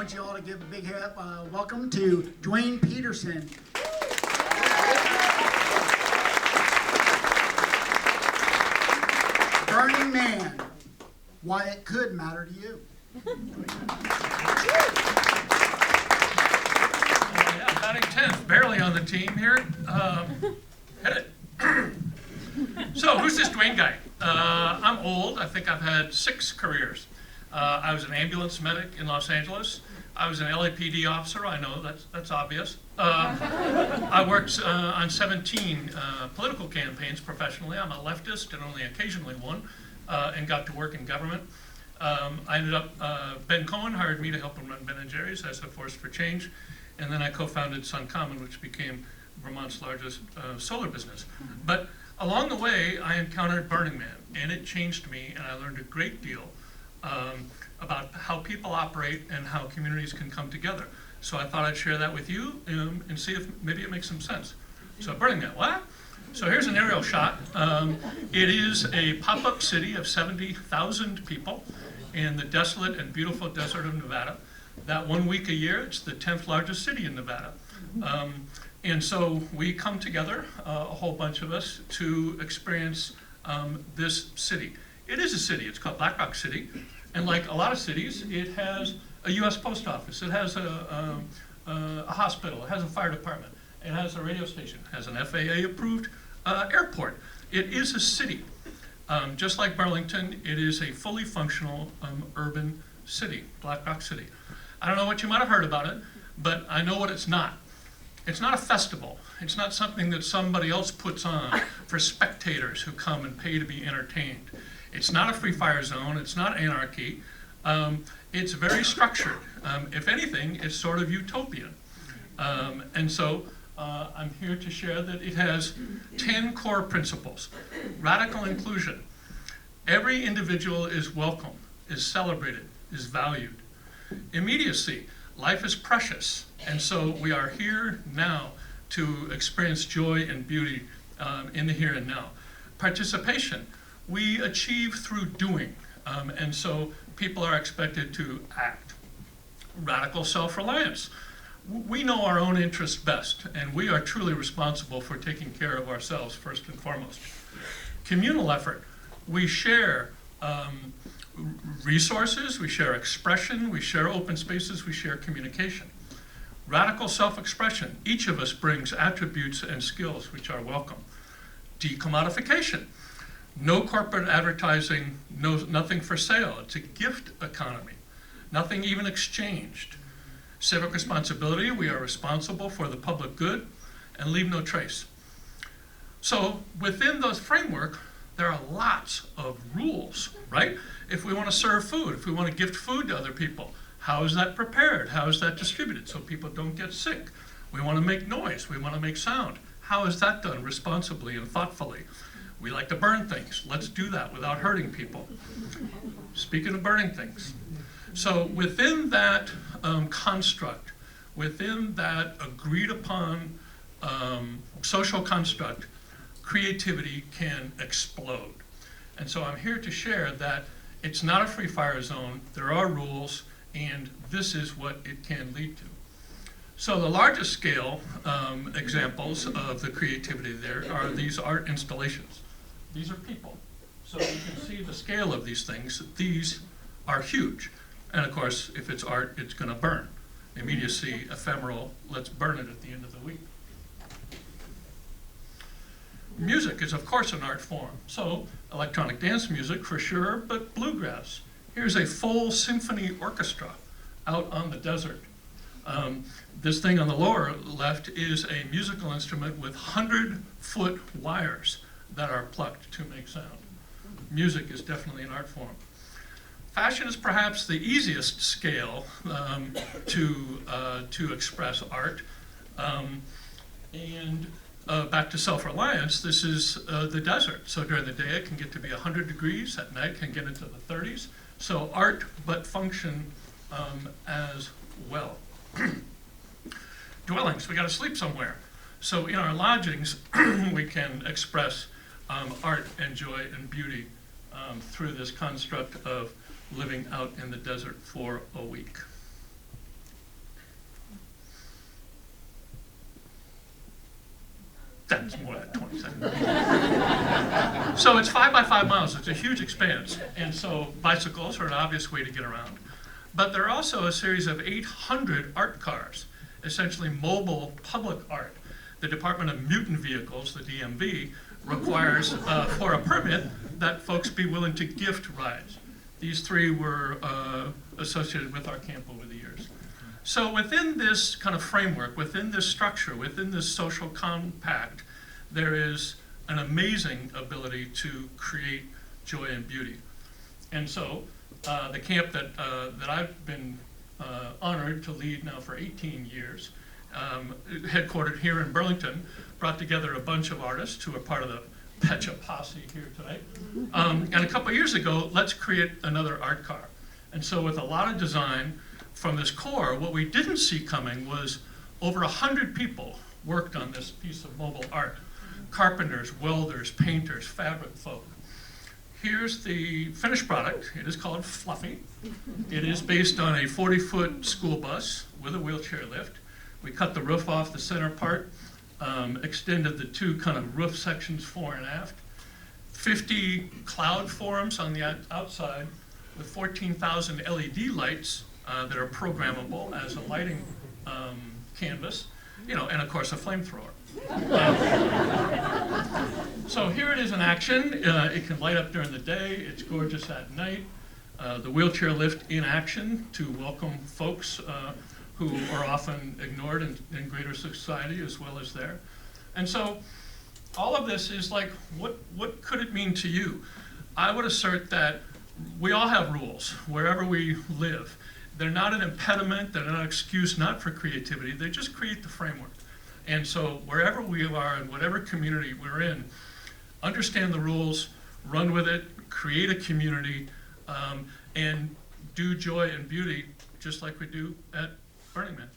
want you all to give a big welcome to Duane Peterson. Burning Man, why it could matter to you. Yeah, batting 10th, barely on the team here. Hit it. So, who's this Duane guy? I'm old. I think I've had 6 careers. I was an ambulance medic in Los Angeles. I was an LAPD officer. I know that's obvious. I worked on 17 political campaigns professionally. I'm a leftist and only occasionally one, and got to work in government. I ended up, Ben Cohen hired me to help him run Ben & Jerry's as a force for change, and then I co-founded SunCommon, which became Vermont's largest solar business. But along the way, I encountered Burning Man, and it changed me, and I learned a great deal about how people operate and how communities can come together. So I thought I'd share that with you and see if maybe it makes some sense. So Burning Man, what? So here's an aerial shot. It is a pop-up city of 70,000 people in the desolate and beautiful desert of Nevada. That 1 week a year, it's the 10th largest city in Nevada. And so we come together, a whole bunch of us, to experience this city. It is a city. It's called Black Rock City. And like a lot of cities, it has a U.S. post office. It has a hospital. It has a fire department. It has a radio station. It has an FAA-approved airport. It is a city. Just like Burlington, it is a fully functional urban city, Black Rock City. I don't know what you might have heard about it, but I know what it's not. It's not a festival. It's not something that somebody else puts on for spectators who come and pay to be entertained. It's not a free fire zone. It's not anarchy. It's very structured. If anything, it's sort of utopian. And so I'm here to share that it has 10 core principles. Radical inclusion. Every individual is welcome, is celebrated, is valued. Immediacy. Life is precious. And so we are here now to experience joy and beauty in the here and now. Participation. We achieve through doing, and so people are expected to act. Radical self-reliance. We know our own interests best, and we are truly responsible for taking care of ourselves first and foremost. Communal effort. We share resources, we share expression, we share open spaces, we share communication. Radical self-expression. Each of us brings attributes and skills which are welcome. Decommodification. No corporate advertising, nothing for sale. It's a gift economy. Nothing even exchanged. Civic responsibility, we are responsible for the public good and leave no trace. So within the framework, there are lots of rules, right? If we want to serve food, if we want to gift food to other people, how is that prepared? How is that distributed so people don't get sick? We want to make noise, we want to make sound. How is that done responsibly and thoughtfully? We like to burn things. Let's do that without hurting people. Speaking of burning things. So within that construct, within that agreed upon social construct, creativity can explode. And so I'm here to share that it's not a free fire zone, there are rules, and this is what it can lead to. So the largest scale examples of the creativity there are these art installations. These are people. So you can see the scale of these things. These are huge. And of course, if it's art, it's going to burn. Immediacy, ephemeral, let's burn it at the end of the week. Music is, of course, an art form. So electronic dance music, for sure, but bluegrass. Here's a full symphony orchestra out on the desert. This thing on the lower left is a musical instrument with 100-foot wires that are plucked to make sound. Music is definitely an art form. Fashion is perhaps the easiest scale to express art. Back to self-reliance, this is the desert. So during the day it can get to be 100 degrees, at night it can get into the 30s. So art, but function as well. Dwellings, we got to sleep somewhere. So in our lodgings, we can express art and joy and beauty through this construct of living out in the desert for a week. That's more than 20 seconds. So it's 5 by 5 miles. It's a huge expanse. And so bicycles are an obvious way to get around. But there are also a series of 800 art cars, essentially mobile public art. The Department of Mutant Vehicles, the DMV, requires for a permit that folks be willing to gift rides. These 3 were associated with our camp over the years. So within this kind of framework, within this structure, within this social compact, there is an amazing ability to create joy and beauty. And so the camp that I've been honored to lead now for 18 years, headquartered here in Burlington, brought together a bunch of artists who are part of the Petch-aa posse here tonight. And a couple of years ago, let's create another art car. And so with a lot of design from this core, what we didn't see coming was over 100 people worked on this piece of mobile art. Carpenters, welders, painters, fabric folk. Here's the finished product. It is called Fluffy. It is based on a 40-foot school bus with a wheelchair lift. We cut the roof off the center part, extended the 2 kind of roof sections fore and aft. 50 cloud forms on the outside with 14,000 LED lights that are programmable as a lighting canvas, you know, and of course a flamethrower. So here it is in action. It can light up during the day. It's gorgeous at night. The wheelchair lift in action to welcome folks who are often ignored in greater society as well as there. And so all of this is like, what could it mean to you? I would assert that we all have rules wherever we live. They're not an impediment, they're not an excuse not for creativity, they just create the framework. And so wherever we are, in whatever community we're in, understand the rules, run with it, create a community, and do joy and beauty just like we do at Burning Man.